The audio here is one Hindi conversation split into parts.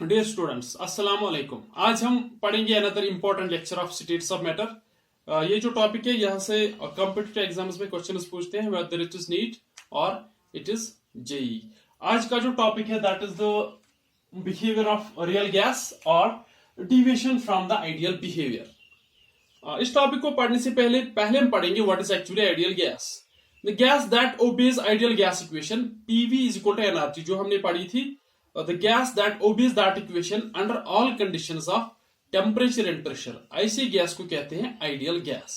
डियर स्टूडेंट्स, अस्सलाम वालेकुम। आज हम पढ़ेंगे another important lecture of states of matter. ये जो टॉपिक है यहाँ से कॉम्पिटिटिव एग्जाम्स में क्वेश्चंस पूछते हैं, वेदर इट इज नीट और इट इज जेई। आज का जो टॉपिक है that is the behaviour of real gas और deviation from the ideal behaviour. इस टॉपिक को पढ़ने से पहले हम पढ़ेंगे what is actually ideal gas. The gas that obeys ideal gas equation PV is equal to NRT, जो हमने पढ़ी थी। The gas that obeys that equation under all conditions of temperature and pressure, ऐसे गैस को कहते हैं ideal gas.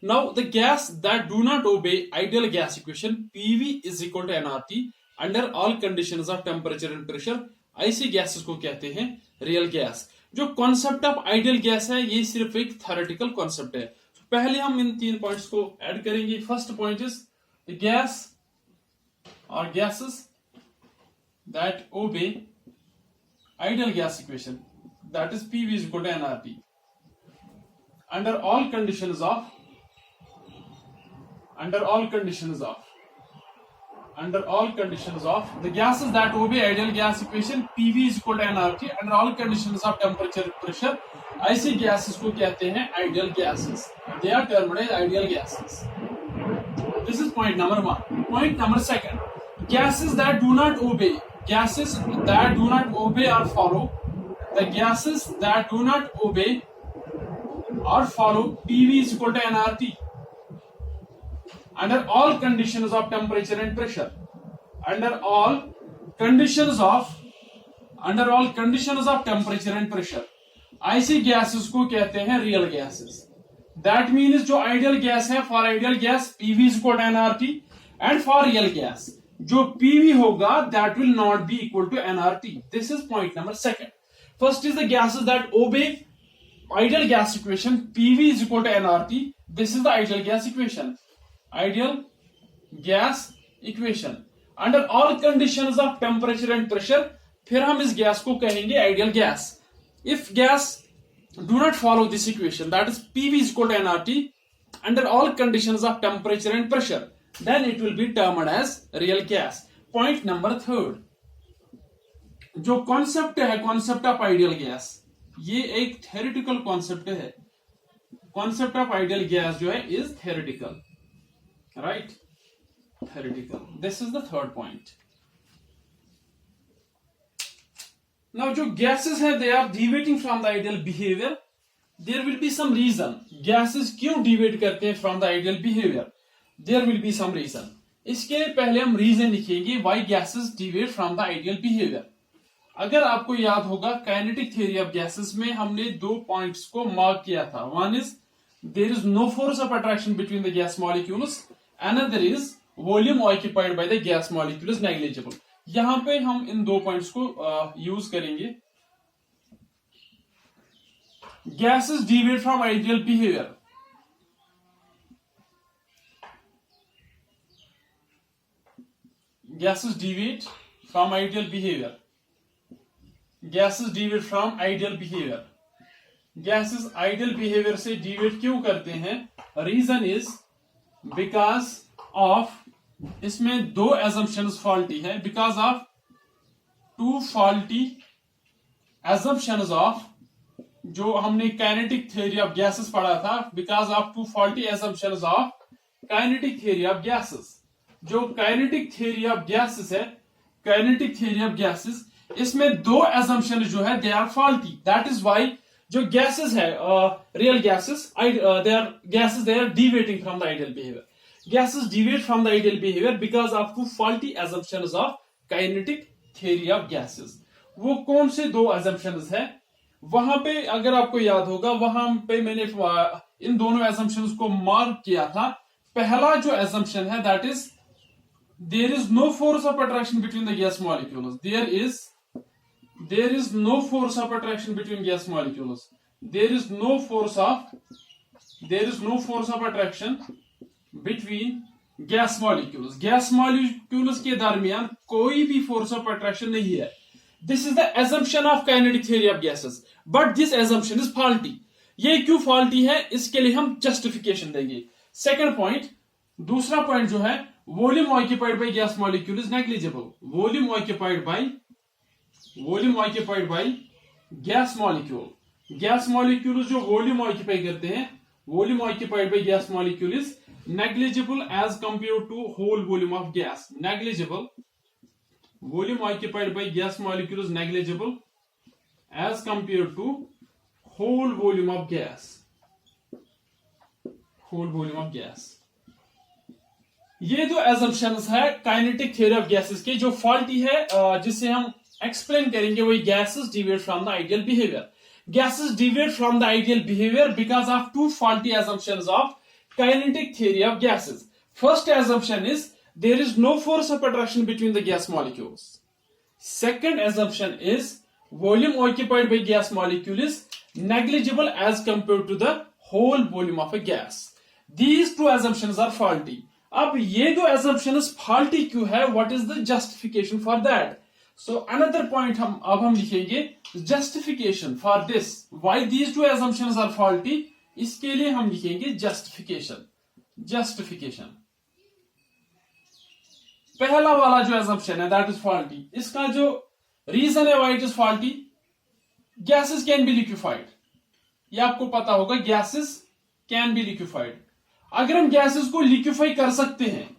Now the gas that do not obey ideal gas equation PV is equal to nRT under all conditions of temperature and pressure, ऐसे गैसेस को कहते हैं रियल गैस। जो कॉन्सेप्ट ऑफ आइडियल गैस है ये सिर्फ एक थ्योरेटिकल कॉन्सेप्ट है। पहले हम इन तीन पॉइंट्स को ऐड करेंगे। फर्स्ट पॉइंट इज गैस और gases that obey ideal gas equation, that is PV is equal to nRT under all conditions of the gases that obey ideal gas equation PV is equal to nRT under all conditions of temperature and pressure, ऐसे gases को कहते हैं ideal gases. They are termed as ideal gases. This is point number one. Point number second, gases that do not obey or follow, the gases that do not obey or follow PV is equal to nRT under all conditions of temperature and pressure, under all conditions of temperature and pressure, ऐसी गैसेस को कहते हैं रियल गैसेस। दैट मीन्स जो आइडियल गैस है, for ideal gas PV is equal to nRT, and for real gas जो PV होगा that will not be equal to nRT. This is point number second. First is the gases that obey ideal gas equation PV is equal to nRT. This is the ideal gas equation. Ideal gas equation under all conditions of temperature and pressure. फिर हम इस गैस को कहेंगे ideal gas. If gas do not follow this equation, that is PV is equal to nRT under all conditions of temperature and pressure, then it will be termed as real gas. Point number third, जो कॉन्सेप्ट है कॉन्सेप्ट ऑफ आइडियल गैस, ये एक थ्योरेटिकल कॉन्सेप्ट है। कॉन्सेप्ट ऑफ आइडियल गैस जो है is theoretical, right, theoretical. This is the third point. Now जो गैसेस है they are deviating from the ideal behaviour. There will be some reason, gases क्यों डिविएट करते हैं from the ideal behaviour. There will be some reason. इसके पहले हम रीजन लिखेंगे why gases deviate from the ideal behavior. अगर आपको याद होगा काइनेटिक थ्योरी ऑफ गैसेस में हमने दो पॉइंट्स को मार्क किया था। One is there is no force of attraction between the gas molecules, another is volume occupied by the gas molecule is negligible. यहां पे हम इन दो पॉइंट्स को यूज करेंगे। Gases deviate from ideal behavior. Gases deviate from ideal behavior. Gases deviate from ideal behavior. Gases ideal behavior से deviate क्यों करते हैं? Reason is because of, इसमें दो assumptions faulty है, because of two faulty assumptions of, जो हमने kinetic theory of gases पढ़ा था, because of two faulty assumptions of kinetic theory of gases. जो काइनेटिक थ्योरी ऑफ गैसेस है, काइनेटिक थ्योरी ऑफ गैसेस, इसमें दो assumption जो है they are faulty. That is why जो गैसेस है real gases, they are deviating from the ideal behaviour. Gases deviate from the ideal behaviour because of two faulty assumptions of kinetic theory of gases. वो कौन से दो assumptions है? वहां पे अगर आपको याद होगा, वहां पे मैंने इन दोनों assumptions को मार्क किया था। पहला जो assumption है that is there is no force of attraction between the gas molecules. There is no force of attraction between gas molecules. There is no force of attraction between gas molecules. Gas molecules के दरमियान कोई भी force of attraction नहीं है. This is the assumption of kinetic theory of gases. But this assumption is faulty. ये क्यों faulty है, इसके लिए हम justification देंगे। Second point, दूसरा point जो है, volume occupied by gas molecule is negligible. Volume occupied by volume occupied by gas molecule. Gas molecule जो वॉल्यूम ऑक्यूपाई करते हैं, volume occupied by gas molecule is negligible as compare to whole volume of gas. Negligible, volume occupied by gas molecule is negligible as compare to whole volume of gas, whole volume of gas. ये जो एजम्पशंस है काइनेटिक थ्योरी ऑफ गैसेस के, जो फॉल्टी है जिसे हम एक्सप्लेन करेंगे, वही gases deviate from the ideal behaviour. Gases deviate from the ideal behavior because of two faulty assumptions of kinetic theory of gases. First assumption is there is no force of attraction between the gas molecules. Second assumption is volume occupied by gas molecule is negligible as compared to the whole volume of a gas. These two assumptions are faulty. अब ये जो assumption is faulty क्यों है? What is the justification for that? So another point हम लिखेंगे justification for this. Why these two assumptions are faulty? इसके लिए हम लिखेंगे justification. Justification. पहला वाला जो assumption है that is faulty. इसका जो reason है why it is faulty, gases can be liquefied. ये आपको पता होगा, gases can be liquefied. अगर हम gases को liquefy कर सकते हैं,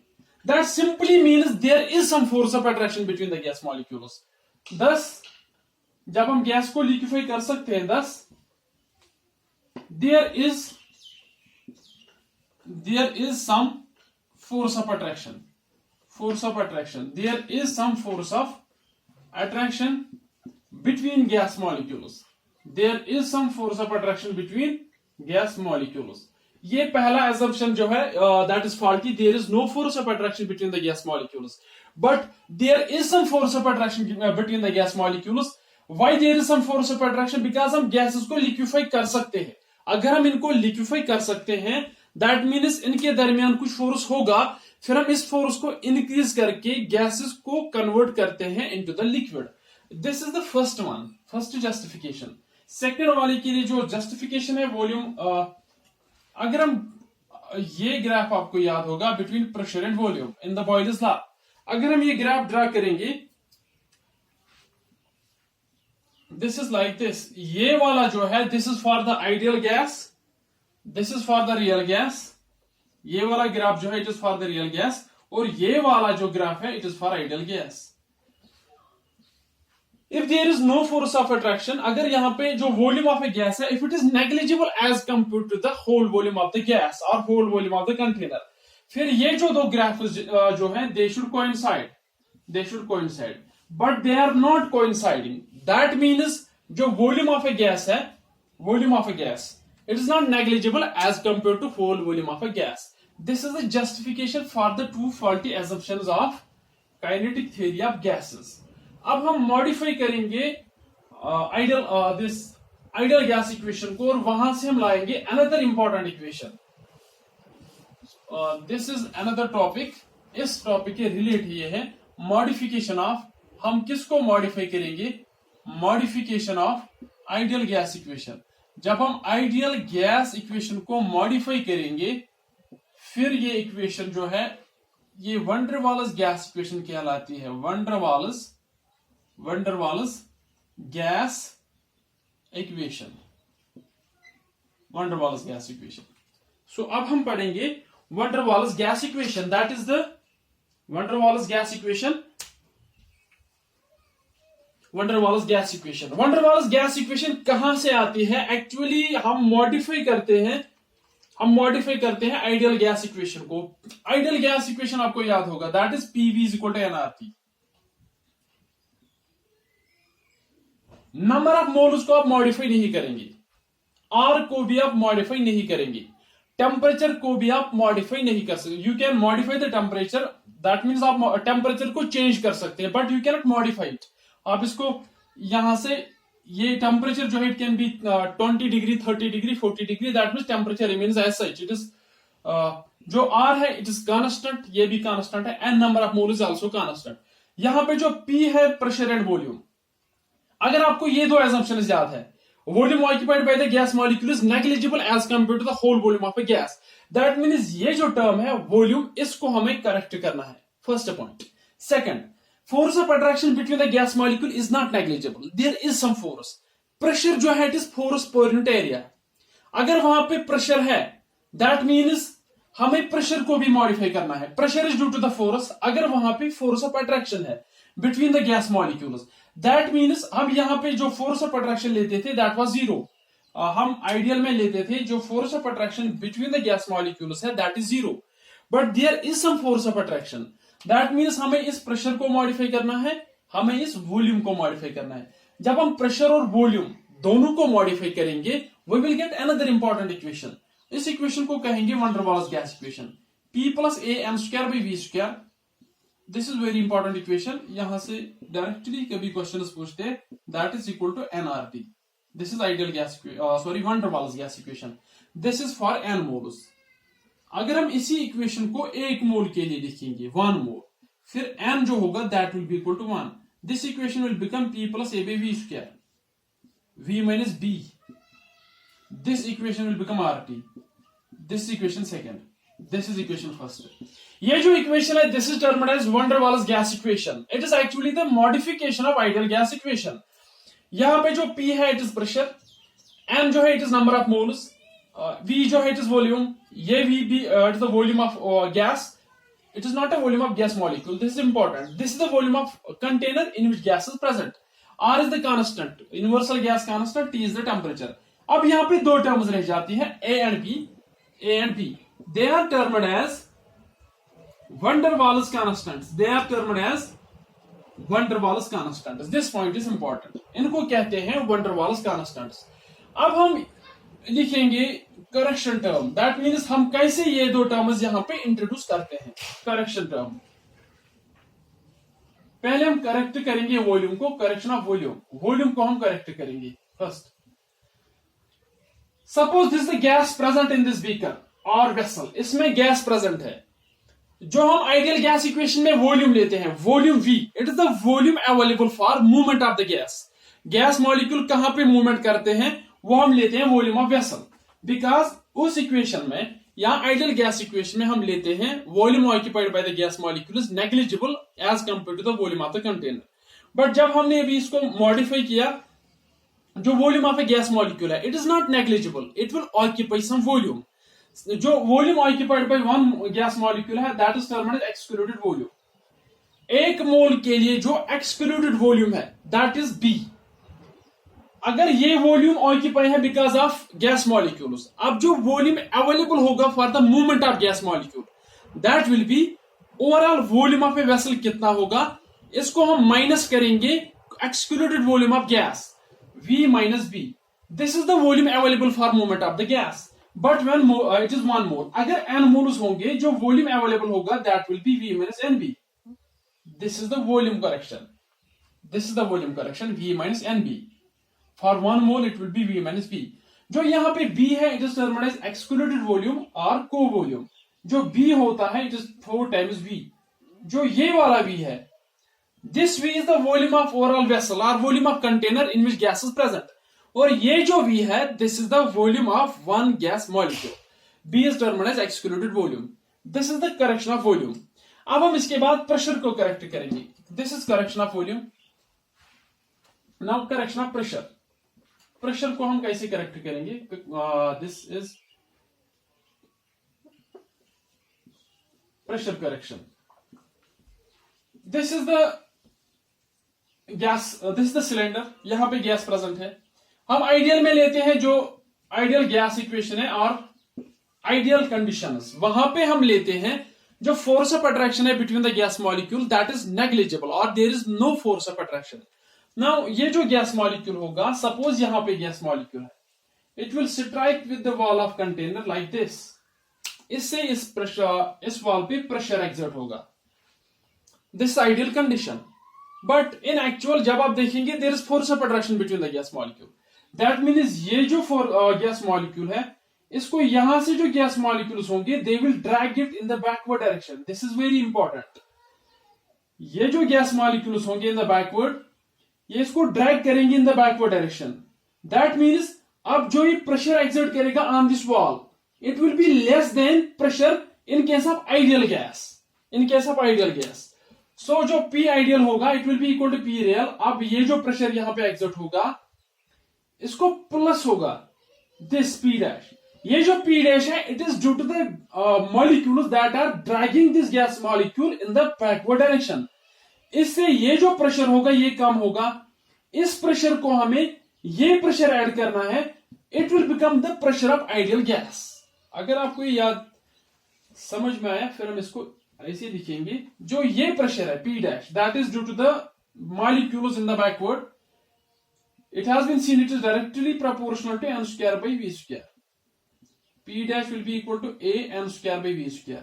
that simply means there is some force of attraction between the gas molecules. Thus, जब हम गैस को liquefy कर सकते हैं, thus there is some force of attraction. Force of attraction. There is some force of attraction between gas molecules. There is some force of attraction between gas molecules. ये पहला assumption जो है that is faulty. There is no force of attraction between the gas molecules, but there is some force of attraction between the gas molecules. Why there is some force of attraction? Because हम gases को liquefy कर सकते हैं. अगर हम इनको liquefy कर सकते हैं, that means इनके दरमियान कुछ force होगा, फिर हम इस force को increase करके gases को convert करते हैं into the liquid. This is the first one, first justification. Second वाले के लिए जो justification है volume, अगर हम ये ग्राफ आपको याद होगा between pressure and volume in the Boyle's law, अगर हम ये ग्राफ ड्रा करेंगे, दिस इज लाइक दिस, ये वाला जो है this is for the ideal gas, this is for the real gas, ये वाला ग्राफ जो है it is for the real gas, और ये वाला जो ग्राफ है it is for ideal gas. If there is no force of attraction, अगर यहाँ पे जो volume of a gas है, if it is negligible as compared to the whole volume of the gas or whole volume of the container, फिर ये जो दो ग्राफ्स जो हैं they should coincide, they should coincide, but they are not coinciding. That means जो volume of a gas है, volume of a gas, it is not negligible as compared to whole volume of a gas. This is the justification for the two faulty assumptions of kinetic theory of gases. अब हम मॉडिफाई करेंगे आइडियल गैस इक्वेशन को, और वहां से हम लाएंगे another important equation. This is another topic. इस टॉपिक के रिलेट ये है मॉडिफिकेशन ऑफ, हम किसको मॉडिफाई करेंगे? Modification of ideal gas equation. जब हम आइडियल गैस इक्वेशन को मॉडिफाई करेंगे, फिर ये इक्वेशन जो है ये van der Waals gas equation कहलाती है. Van der Waals gas equation, van der Waals gas equation. So अब हम पढ़ेंगे van der Waals gas equation. That is the van der Waals gas equation. Van der Waals gas equation, van der Waals gas equation कहां से आती है? एक्चुअली हम मॉडिफाई करते हैं आइडियल गैस इक्वेशन को. आइडियल गैस इक्वेशन आपको याद होगा, that is PV is equal to NRT. Number of moles को आप मॉडिफाई नहीं करेंगे, आर को भी आप मॉडिफाई नहीं करेंगे, टेम्परेचर को भी आप मॉडिफाई नहीं कर सकते. You can modify the temperature, that means आप टेम्परेचर को चेंज कर सकते हैं, but you can not modify it. आप इसको यहां से, ये टेम्परेचर जो है it can be 20 degree, 30 degree, 40 degree, that means temperature remains as such. It is जो आर है इट इज कांस्टेंट, ये भी कांस्टेंट है, and number of mole is also constant. यहां पे जो पी है प्रेशर एंड वॉल्यूम. अगर आपको ये दो assumptions याद है, volume occupied by the gas molecule is negligible as compare to the whole volume of a gas. That means ये जो टर्म है वॉल्यूम, इसको हमें करेक्ट करना है. First point. Second, force of attraction between the gas molecule is not negligible, there is some force. Pressure जो है it is force per unit area. अगर वहां पे प्रेशर है दैट मीन्स हमें प्रेशर को भी मॉडिफाई करना है। Pressure is due to the force. अगर वहां पे फोर्स ऑफ अट्रैक्शन है between the gas molecules that means हम यहाँ पे जो फोर्स ऑफ अट्रैक्शन लेते थे दैट वाज जीरो। हम आइडियल में लेते थे जो force of attraction between the gas molecules है that is zero, but there is some force of attraction. That means हमें इस प्रेशर को मॉडिफाई करना है, हमें इस वॉल्यूम को मॉडिफाई करना है। जब हम प्रेशर और वॉल्यूम दोनों को मॉडिफाई करेंगे we will get another important equation. इस इक्वेशन को कहेंगे van der Waals gas equation, P plus a m square by V square. This is very important equation. यहां से डायरेक्टली कभी क्वेश्चन पूछते हैं that is equal to nRT। This is ideal gas van der Waals gas equation. This is for n moles. अगर हम इसी इक्वेशन को एक मोल के लिए लिखेंगे 1 मोल, फिर n जो होगा that will be equal to 1। This equation will become P plus a by V square V minus B. This equation will become RT. This equation second. This is equation first. ये जो equation है this is termed as van der Waals gas equation. It is actually the modification of ideal gas equation. यहाँ पे जो P है it is pressure, M जो है it is number of moles, V जो है it is volume, ये V भी it is the volume of gas. It is not a volume of gas molecule. This is important. This is the volume of container in which gas is present. R is the constant, universal gas constant, T is the temperature. अब यहाँ पे दो टर्म्स रह जाती हैं A and B. They are termed as van der Waals constants. They are termed as van der Waals constants. This point is important. इनको कहते हैं van der Waals constants. अब हम लिखेंगे करेक्शन टर्म। दैट मीन्स हम कैसे ये दो टर्म्स यहाँ पे इंट्रोड्यूस करते हैं। करेक्शन टर्म पहले हम करेक्ट करेंगे वॉल्यूम को, करेक्शन ऑफ वॉल्यूम। वॉल्यूम को हम करेक्ट करेंगे first. Suppose this the gas present in this beaker और वेसल, इसमें गैस प्रेजेंट है। जो हम आइडियल गैस इक्वेशन में वॉल्यूम लेते हैं, volume V, it is the volume available for movement of the gas. Gas molecule कहां पे मूवमेंट करते हैं वो हम लेते हैं वॉल्यूम ऑफ वेसल। बिकॉज उस इक्वेशन में या आइडियल गैस इक्वेशन में हम लेते हैं volume occupied by the gas molecule is negligible as compare to the volume of the container. But जब हमने अभी इसको मॉडिफाई किया, जो volume of a gas molecule है it is not negligible, it will occupy some volume. जो volume occupied by one gas molecule है that is termed as excluded volume. एक मोल के लिए जो एक्सक्लूडेड वॉल्यूम है दैट इज B। अगर ये वॉल्यूम ऑक्यूपाई है बिकॉज ऑफ गैस मॉलिक्यूल्स, अब जो वॉल्यूम अवेलेबल होगा for the movement of gas molecule that will B overall volume of a vessel कितना होगा, इसको हम माइनस करेंगे excluded volume of gas V minus B. This is the volume available for movement of the gas. But when it is 1 mole, अगर n moles होंगे जो वॉल्यूम अवेलेबल होगा that will be V minus NB. This is the volume correction. This is the volume correction V minus NB. For 1 mole it will be V minus B. जो यहाँ पे B है it is termed as excluded volume or co-volume. जो B होता है it is 4 times V. जो ये वाला V है, this V is the volume of overall vessel or volume of container in which gas is present. और ये जो V है this is the volume of one gas molecule. B is termed as excluded volume. This is the correction of volume. अब हम इसके बाद प्रेशर को करेक्ट करेंगे। This is correction of volume. Now correction of pressure. Pressure को हम कैसे करेक्ट करेंगे? This is pressure correction. This is the gas, this is the cylinder, यहां पे गैस प्रेजेंट है। हम आइडियल में लेते हैं जो आइडियल गैस इक्वेशन है और आइडियल कंडीशंस, वहां पे हम लेते हैं जो फोर्स ऑफ अट्रैक्शन है between the gas molecule that is negligible और there is no force of attraction. Now ये जो गैस मॉलिक्यूल होगा, सपोज यहां पे गैस मॉलिक्यूल है, it will strike with the wall of container like this. इससे इस वॉल पे प्रेशर एक्सर्ट होगा। This ideal condition, but in actual जब आप देखेंगे there is force of attraction between the gas molecule. That means ये जो गैस मॉलिक्यूल है, इसको यहां से जो गैस मॉलिक्यूल्स होंगे they will drag it in the backward direction. This is very important. ये जो गैस मॉलिक्यूल्स होंगे इन द बैकवर्ड, ये इसको ड्रैग करेंगे in the backward direction. That means अब जो ये प्रेशर एक्सर्ट करेगा on this wall it will be less than pressure in case of ideal gas. In case of ideal gas, so जो P आइडियल होगा it will be equal to P real. अब ये जो प्रेशर यहां पे एग्जर्ट होगा इसको प्लस होगा दिस P डैश। ये जो P डैश है it is due to the molecules that are dragging this gas molecule in the backward direction. इससे ये जो प्रेशर होगा ये कम होगा। इस प्रेशर को हमें ये प्रेशर ऐड करना है, it will become the pressure of ideal gas. अगर आपको ये याद समझ में आया फिर हम इसको ऐसे लिखेंगे, जो ये प्रेशर है P dash that is due to the molecules in the backward, it has been seen it is directly proportional to n square by v square. P dash will be equal to a n square by v square.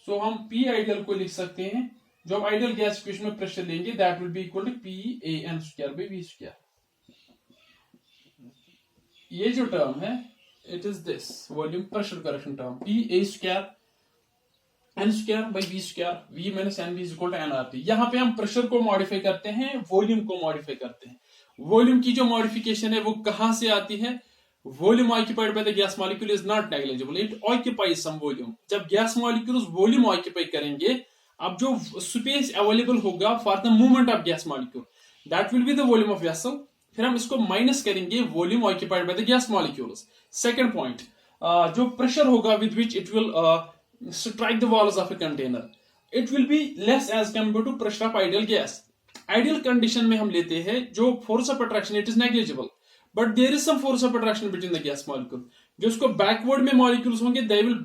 So हम P आइडियल को लिख सकते हैं, जो हम आइडियल गैस इक्वेशन में प्रेशर लेंगे that will be equal to P a n square by v square. ये जो टर्म है it is this volume pressure correction term P a square n square by v square, v minus n v is equal to nRT। यहाँ पे हम प्रेशर को मॉडिफाई करते हैं, वॉल्यूम को मॉडिफाई करते हैं। वॉल्यूम की जो मॉडिफिकेशन है वो कहां से आती है? Volume occupied by the gas molecule is not negligible, it occupies some volume. जब गैस मॉलिक्यूल्स वॉल्यूम ऑक्यूपाई करेंगे, अब जो स्पेस अवेलेबल होगा for the movement of gas molecule that will be the volume of vessel. फिर हम इसको माइनस करेंगे volume occupied by the gas molecules. Second point, जो प्रेशर होगा with which it will strike the walls of a container, it will be less as compared to pressure of ideal gas. Ideal condition में हम लेते हैं जो force of attraction it is negligible, but there is some force of attraction between the gas molecule. जो उसको backward में molecules होंगे they will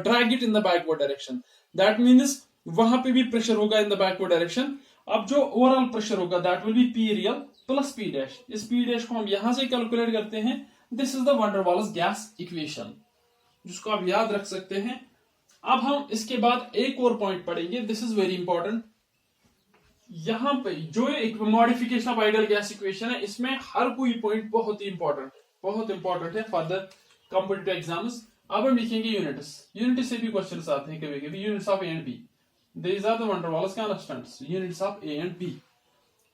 drag it in the backward direction. That means वहां पे भी pressure होगा in the backward direction. अब जो overall pressure होगा that will be P real plus P dash. इस P dash को हम यहां से calculate करते हैं। This is the van der Waals gas equation, जिसको आप याद रख सकते हैं। अब हम इसके बाद एक और पॉइंट पढ़ेंगे, दिस इज वेरी इंपॉर्टेंट। यहां पे जो एक modification of ideal gas equation है, इसमें हर कोई पॉइंट बहुत ही इंपॉर्टेंट है फॉर द कॉम्पिटिटिव एग्जाम्स। अब हम लिखेंगे यूनिट्स। यूनिट से भी क्वेश्चंस आते हैं कभी कभी। Units of A and B, these are the van der Waals constants, units of A and B.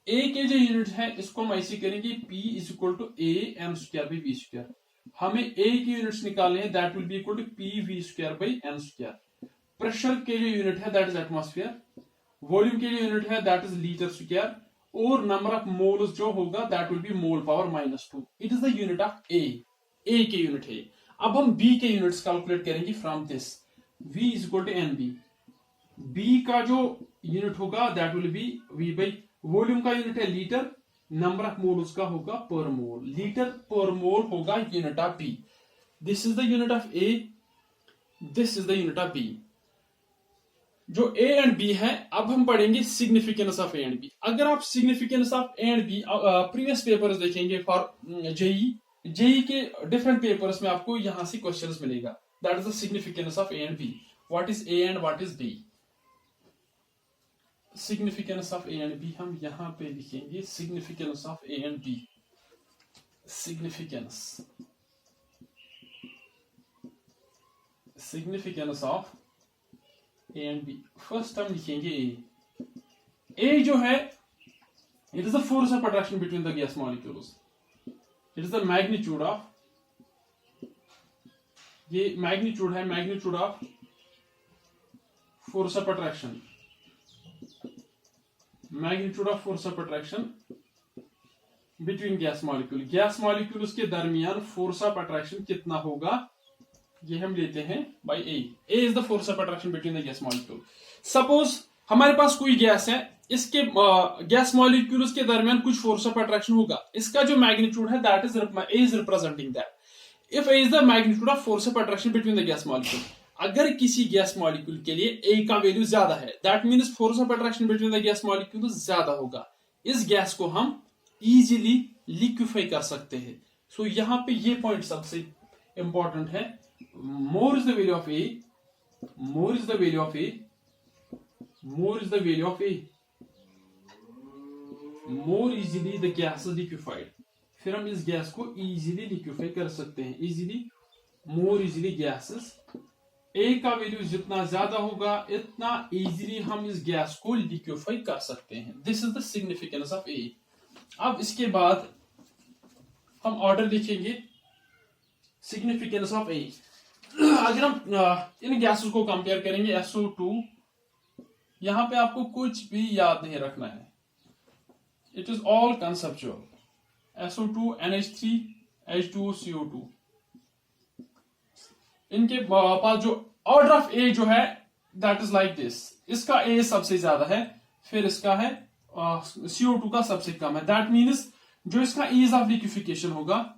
A के जो यूनिट है इसको हम ऐसे करेंगे P is equal to a n square by v square. हमें ए की यूनिट्स निकालने हैं that will be equal to P v square by n square. Pressure के जो यूनिट है दैट इज एटमॉस्फेयर, वॉल्यूम के जो यूनिट है दैट इज लीटर स्क्वायर, और नंबर ऑफ मोल्स जो होगा that will be mole power -2। It is the unit of A के यूनिट है। अब हम बी के यूनिट्स कैलकुलेट करेंगे from this, v is equal to N B. B का जो यूनिट होगा that will be v by, volume का यूनिट है लीटर, नंबर ऑफ मोल उसका होगा per mole, litre per mole होगा unit of b. This is the unit of a, this is the unit of B. जो ए एंड बी है, अब हम पढ़ेंगे significance of A and b. अगर आप significance of A and b previous papers देखेंगे फॉर जेई के डिफरेंट पेपर्स में आपको यहां से क्वेश्चंस मिलेगा। That is the significance of A and b, what is a and what is b. Significance of A and b हम यहां पे लिखेंगे, significance of A and B. Significance of A and b. First हम लिखेंगे ए जो है it is the force of attraction between the gas molecules, it is the magnitude of, ये मैग्नीट्यूड है, magnitude of force of attraction, magnitude of force of attraction between gas molecule. Gas molecules के दरमियान फोर्स ऑफ अट्रैक्शन कितना होगा, ये हम लेते हैं by a. A is the force of attraction between the gas molecule. Suppose हमारे पास कोई गैस है, इसके गैस मॉलिक्यूल्स के दरमियान कुछ फोर्स ऑफ अट्रैक्शन होगा, इसका जो मैग्नीट्यूड है that is a is representing that. If A is the magnitude of force of attraction between the gas molecule, अगर किसी गैस मॉलिक्यूल के लिए ए का वैल्यू ज्यादा है that means force of attraction between the gas molecule ज्यादा होगा। इस गैस को हम इजीली लिक्विफाई कर सकते हैं। सो यहां पे ये पॉइंट सबसे इंपॉर्टेंट है। More is the value of A, more is the value of A, more is the value of A, more easily the gas is liquefied। फिर हम इस गैस को easily liquefy कर सकते हैं, easily, more easily gases। A का वैल्यू जितना ज्यादा होगा इतना easily हम इस गैस को liquefy कर सकते हैं। This is the significance of A। अब इसके बाद हम ऑर्डर लिखेंगे, सिग्निफिकेंस ऑफ ए। अगर हम इन गैसेस को कंपेयर करेंगे SO2 यहां पे आपको कुछ भी याद नहीं रखना है, it is all conceptual. SO2 NH3 H2O CO2, इनके पास जो ऑर्डर ऑफ ए जो है दैट इज लाइक दिस, इसका ए सबसे ज्यादा है, फिर इसका है CO2 का सबसे कम है। दैट मीन्स जो इसका ईज ऑफ लिक्विफिकेशन होगा,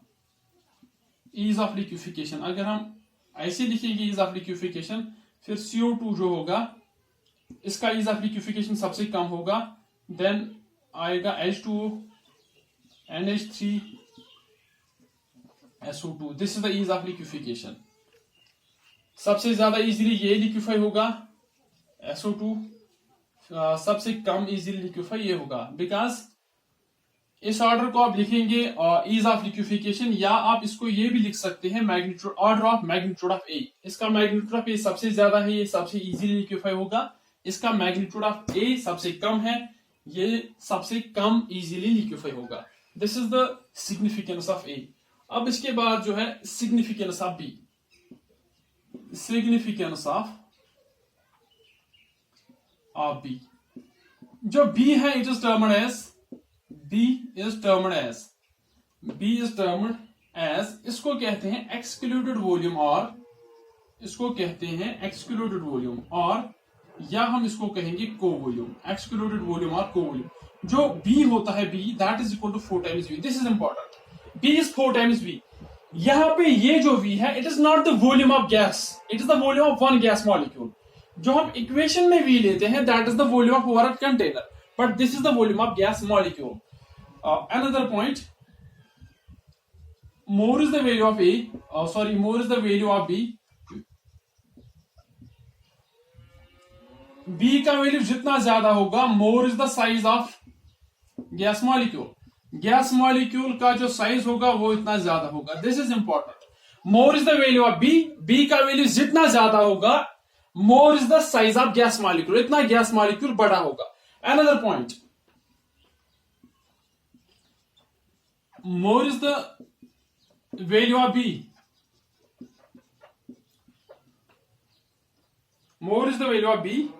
ईज ऑफ लिक्विफिकेशन अगर हम ऐसे लिखेंगे ईज ऑफ लिक्विफिकेशन, फिर CO2 जो होगा इसका ईज ऑफ लिक्विफिकेशन सबसे कम होगा, देन आएगा H2O NH3 SO2, this is the ease of liquefaction. सबसे ज्यादा इजीली ये लिक्विफाई होगा SO2, सबसे कम इजीली लिक्विफाई ये होगा, बिकॉज इस ऑर्डर को आप लिखेंगे ईज ऑफ लिक्विफिकेशन, या आप इसको ये भी लिख सकते हैं magnitude, order of magnitude of A. इसका मैग्नीट्यूड ऑफ ए सबसे ज्यादा है, ये सबसे इजीली लिक्विफाई होगा। इसका मैग्नीट्यूड ऑफ ए सबसे कम है, ये सबसे कम इजीली लिक्विफाई होगा। This is the significance of A. अब इसके बाद जो है significance of B, significance of B. जो बी है it is termed as, B is termed as, B is termed as, इसको कहते हैं एक्सक्लूडेड वॉल्यूम, और इसको कहते हैं एक्सक्लूडेड वॉल्यूम, और या हम इसको कहेंगे को वॉल्यूम, एक्सक्लूडेड वॉल्यूम और को वॉल्यूम। जो बी होता है b that is equal to 4 times V, this is important, b is 4 times V. यहां पे ये जो वी है it is not the volume of gas, it is the volume of one gas molecule. जो हम इक्वेशन में वी लेते हैं that is the volume of overall container, but this is the volume of gas molecule. Another point, more is the value of A, more is the value of B, B का वैल्यू जितना ज्यादा होगा more is the size of gas molecule, gas molecule का जो साइज होगा वो इतना ज्यादा होगा, this is important. More is the value of b, B का वैल्यू जितना ज्यादा होगा more is the size of gas molecule, इतना गैस मॉलिक्यूल बड़ा होगा। Another point, more is the value of B, more is the value of B,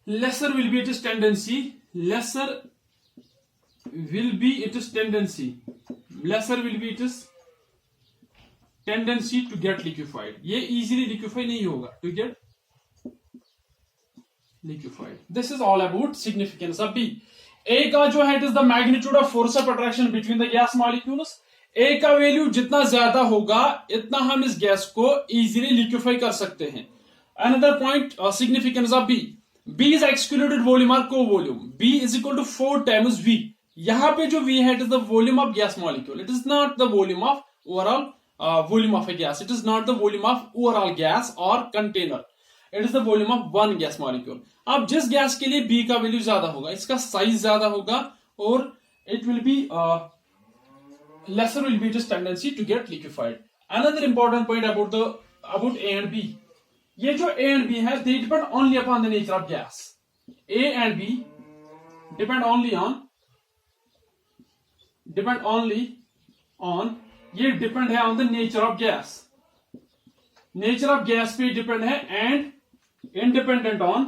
lesser will be its tendency, lesser will be its tendency, lesser will be its tendency to get liquefied, ये easily liquefy नहीं होगा, to get liquefied। This is all about significance of B। A का जो है it is the magnitude of force of attraction between the gas molecules. A का वैल्यू जितना ज्यादा होगा इतना हम इस गैस को इजीली लिक्विफाई कर सकते हैं। Another point, significance of B, B is excluded volume और covolume, B is equal to 4 times V। यहां पे जो V है it is the volume of gas molecule, it is not the volume of overall volume of a gas, it is not the volume of overall gas और container, it is the volume of one gas molecule. अब जिस गैस के लिए बी का वैल्यू ज्यादा होगा इसका साइज ज्यादा होगा और it will be lesser will be its tendency to get liquefied. Another important point about A and B, ये जो ए एंड बी है they depend only upon the nature of gas. A and B depend only on ये डिपेंड है on the nature of gas, nature of gas पे डिपेंड है and independent on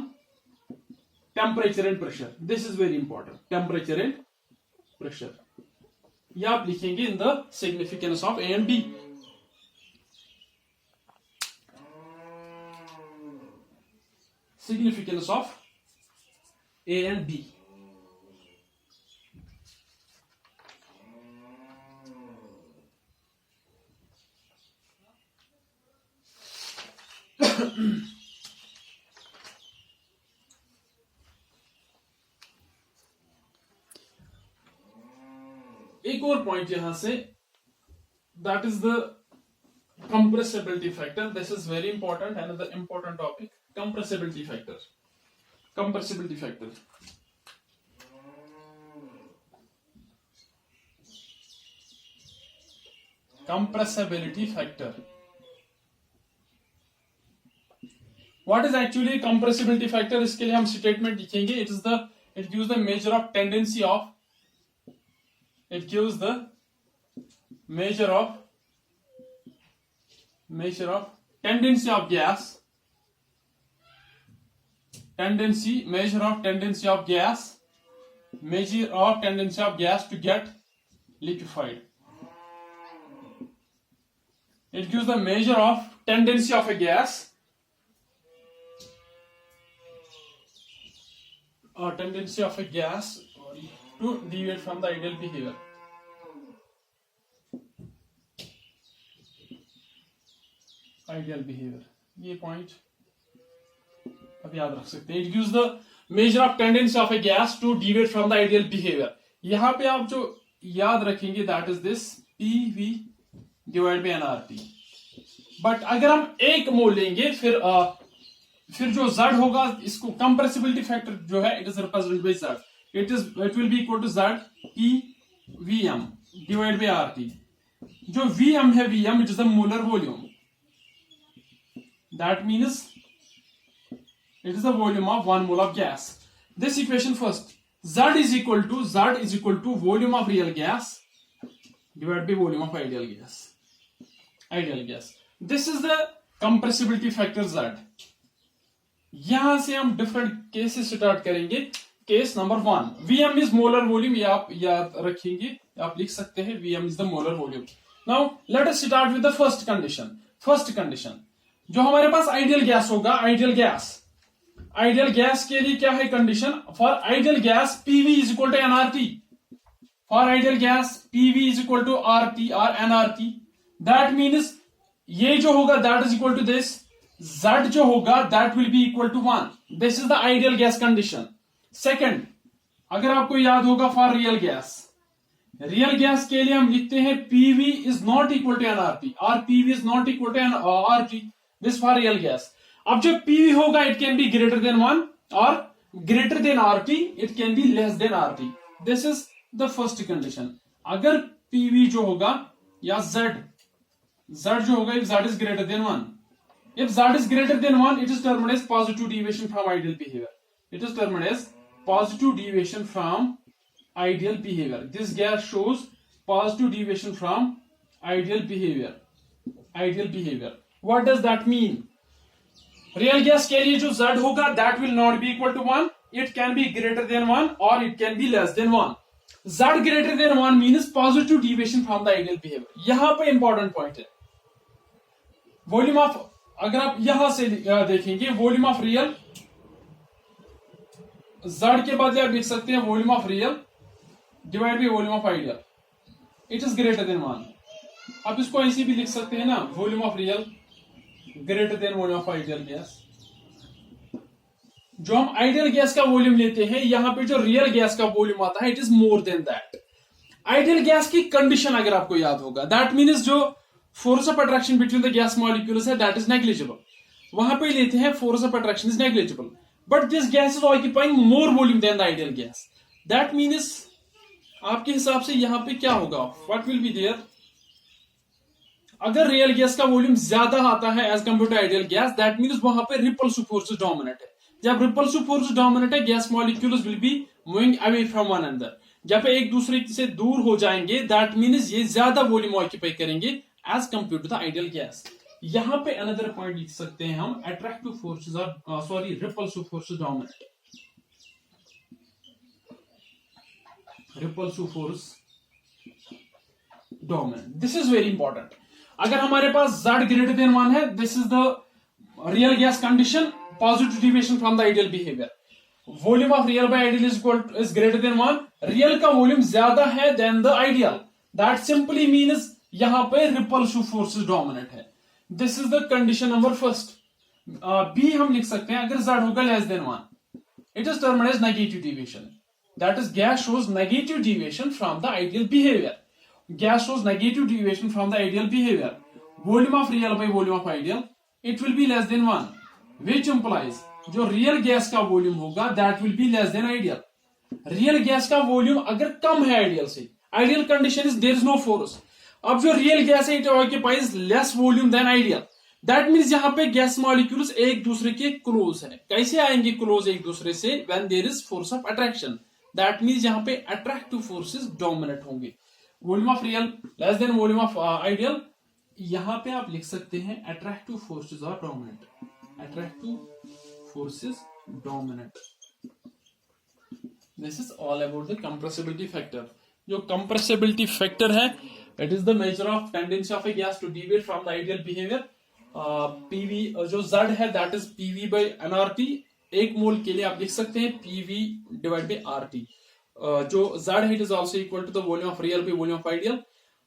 temperature and pressure, this is very important, temperature and pressure। ये आप लिखेंगे in the significance of A and B. Significance of A and B, एक और पॉइंट यहां से, that is the compressibility factor, this is very important, another important topic, compressibility factor. Compressibility factor, compressibility factor, what is actually compressibility factor? इसके लिए हम स्टेटमेंट लिखेंगे, it gives the measure of tendency of, it gives the measure of tendency of gas tendency, measure of tendency of gas to get liquefied. It gives the measure of tendency of a gas, to deviate from the ideal behavior. ये पॉइंट अब याद रख सकते हैं. It gives the measure of tendency of a gas to deviate from the ideal behavior. यहां पे आप जो याद रखेंगे that is this PV divided by nRT. But अगर हम एक मोल लेंगे फिर जो Z होगा, इसको कंप्रेसिबिलिटी फैक्टर जो है it is represented by Z. It will be equal to Z PVM divide by RT. जो VM है, VM it is the molar volume. That means it is the volume of 1 mole of gas. This equation first, Z is equal to volume of real gas divided by volume of ideal gas. This is the compressibility factor Z. यहां से हम डिफरेंट केसेस स्टार्ट करेंगे. Case number 1, VM is molar volume. ये आप याद रखेंगे, आप लिख सकते हैं VM is the molar volume. Now let us start with the first condition. जो हमारे पास आइडियल गैस होगा, आइडियल गैस के लिए क्या है condition? For ideal gas PV is equal to nRT. For ideal gas PV is equal to RT और nRT. दैट मीन्स ये जो होगा that is equal to this. Z जो होगा that will be equal to 1. This is the ideal gas condition. Second, अगर आपको याद होगा फॉर रियल गैस के लिए हम लिखते हैं PV is not equal to nRT और PV is not equal to RT. This for real gas. अब जो PV होगा it can be greater than 1 or greater than RT, it can be less than RT. This is the first condition. अगर PV जो होगा या Z जो होगा, if Z is greater than 1, if Z is greater than 1, it is termed as positive deviation from ideal behavior. This gas shows positive deviation from ideal behavior. What does that mean? Real gas के लिए जो Z होगा that will not be equal to 1. It can be greater than 1 or it can be less than 1. Z greater than 1 means positive deviation from the ideal behavior. यहां पे इंपॉर्टेंट पॉइंट है. वॉल्यूम ऑफ, अगर आप यहां से देखेंगे वॉल्यूम ऑफ रियल, Z के बदले आप लिख सकते हैं volume of real divide by volume of ideal. It is greater than 1. आप इसको ऐसे भी लिख सकते हैं ना, volume of real greater than volume of ideal gas. जो हम आइडियल गैस का वॉल्यूम लेते हैं, यहां पे जो रियल गैस का वॉल्यूम आता है it is more than that. Ideal gas की कंडीशन अगर आपको याद होगा, दैट मीन्स जो force of attraction between the gas molecules है दैट इज नेग्लिजिबल. वहां पे लेते हैं force of attraction is negligible, but this gas is occupying more volume than the ideal gas. That means आपके हिसाब से यहां पे क्या होगा, व्हाट विल बी देयर? अगर रियल गैस का वॉल्यूम ज्यादा आता है as compare to ideal gas, that means वहां पे रिपल्सिव फोर्सेस डोमिनेट है. जब रिपल्सिव फोर्स डोमिनेट है, gas molecules will be moving away from one another. जब एक दूसरे से दूर हो जाएंगे दैट मीन्स ये ज्यादा वॉल्यूम ऑक्यूपाई करेंगे as compare to the ideal gas. यहां पे अनदर पॉइंट लिख सकते हैं हम, अट्रैक्टिव फोर्सेस और repulsive forces dominate. Repulsive force dominate, this is very important. अगर हमारे पास Z greater than 1 है, this is the real gas condition, positive deviation from the ideal behaviour. Volume of real by ideal is greater than 1. Real का वॉल्यूम ज्यादा है than the ideal. That simply means यहां पे रिपल्सिव फोर्सेस डोमिनेट है. This is the condition number first. B हम लिख सकते हैं, अगर Z होगा less than 1, it is termed as negative deviation. That is gas shows negative deviation from the ideal behaviour. Gas shows negative deviation from the ideal behavior. Volume of real by volume of ideal, it will be less than 1, which implies जो real gas का volume होगा that will be less than ideal. Real gas का volume अगर कम है ideal से, ideal condition is there is no force. अब जो real gas है it occupies less volume than ideal. That means यहाँ पे gas molecules एक दूसरे के close है. कैसे आएंगे close एक दूसरे से? When there is force of attraction. That means यहाँ पे attractive forces dominate होंगे. Volume of real less than volume of ideal. यहां पे आप लिख सकते हैं attractive forces are dominant. Attractive forces dominant. This is all about the compressibility factor. जो compressibility factor है, it is the measure of tendency of a gas to deviate from the ideal behavior. PV जो Z है, that is PV by nRT. एक मोल के लिए आप लिख सकते हैं PV divided by RT. जो Z है, it is also equal to the volume of real by volume of ideal.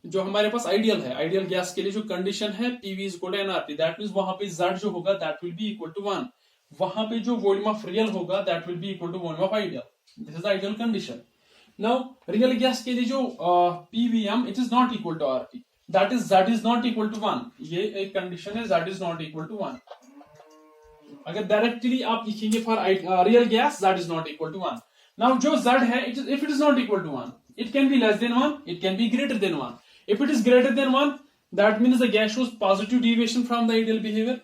जो हमारे पास आइडियल है, आइडियल गैस के लिए जो कंडीशन है PV is equal to nRT. That means वहां पे Z जो होगा that will be equal to 1. वहां पे जो वॉल्यूम ऑफ रियल होगा that will be equal to volume of ideal. This is the ideal condition. Now real gas के लिए जो PVM it is not equal to RT. That is Z is not equal to 1. ये एक कंडीशन है, Z is not equal to 1. अगर डायरेक्टली आप लिखेंगे for real gas Z is not equal to 1. Now जो Z है if it is not equal to 1, it can be less than 1, it can be greater than 1. If it is greater than 1, that means the gas shows positive deviation from the ideal behavior.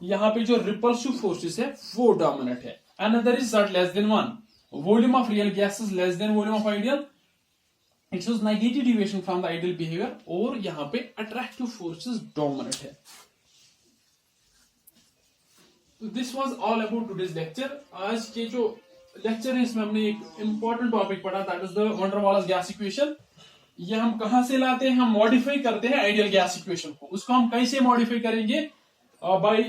यहाँ पे जो repulsive forces है वो dominant है. Another is Z less than 1. Volume of real gas is less than volume of ideal. It shows negative deviation from the ideal behavior. और यहाँ पे attractive forces dominant है. So this was all about today's lecture. आज के जो lecture है इसमें हमने एक important topic पढ़ा, that is the van der Waals gas equation. ये हम कहां से लाते हैं? हम मॉडिफाई करते हैं आइडियल गैस इक्वेशन को. उसको हम कैसे मॉडिफाई करेंगे? By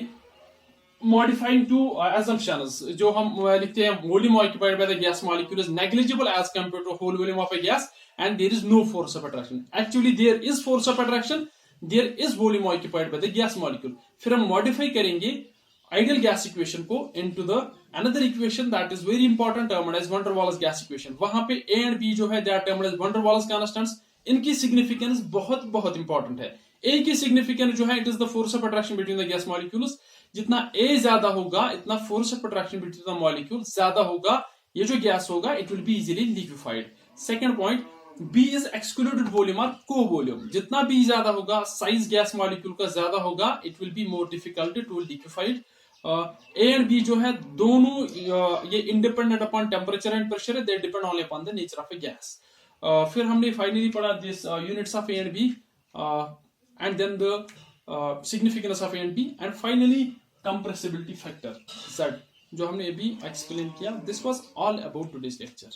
modifying two assumptions. जो हम लिखते हैं volume occupied by the gas molecule is negligible as compared to whole volume of a gas and there is no force of attraction. Actually there is force of attraction, there is volume occupied by the gas molecule. फिर हम मॉडिफाई करेंगे आइडियल गैस इक्वेशन को into the another equation that is very important termed as van der Waals gas equation. वहां पे A and B जो है they are termed as van der Waals constants. इनकी significance बहुत बहुत important है. A की significance जो है it is the force of attraction between the gas molecules. जितना A ज्यादा होगा इतना force of attraction between the molecules ज्यादा होगा. ये जो गैस होगा it will be easily liquefied. Second point, B is excluded volume or co-volume. जितना B ज्यादा होगा, size gas molecule का ज्यादा होगा, it will be more difficult to liquefied. A and B जो है दोनों ये independent upon temperature and pressure है, they depend only upon the nature of a gas. फिर हमने फाइनली पढ़ा this units of A and B and then the significance of A and B and finally compressibility factor Z जो हमने अभी एक्सप्लेन किया. This was all about today's lecture.